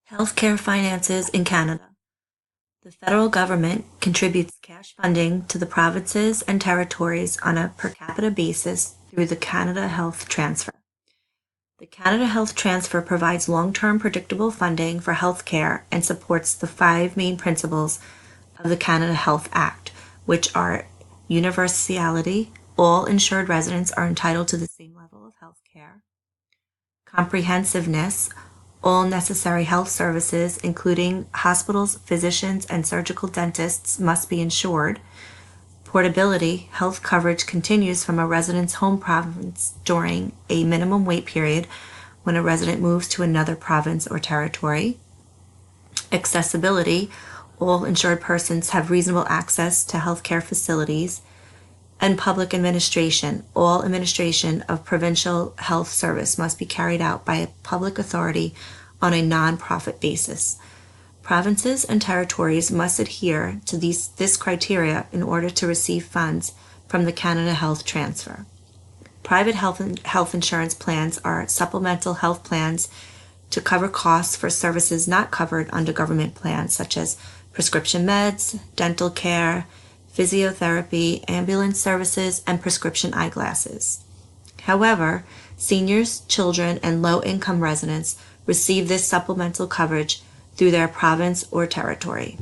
Healthcare finances in Canada. The federal government contributes cash funding to the provinces and territories on a per capita basis through the Canada Health Transfer. The Canada Health Transfer provides long-term predictable funding for healthcare and supports the five main principles of the Canada Health Act, which are universality, all insured residents are entitled to the same level of health care; comprehensiveness, all necessary health services, including hospitals, physicians, and surgical dentists, must be insured; portability, health coverage continues from a resident's home province during a minimum wait period when a resident moves to another province or territory; accessibility, all insured persons have reasonable access to healthcare facilities; and public administration, all administration of provincial health service must be carried out by a public authority on a non-profit basis. Provinces and territories must adhere to this criteria in order to receive funds from the Canada Health Transfer. Private health insurance plans are supplemental health plans to cover costs for services not covered under government plans, such as prescription meds, dental care, physiotherapy, ambulance services, and prescription eyeglasses. However, seniors, children, and low-income residents receive this supplemental coverage through their province or territory.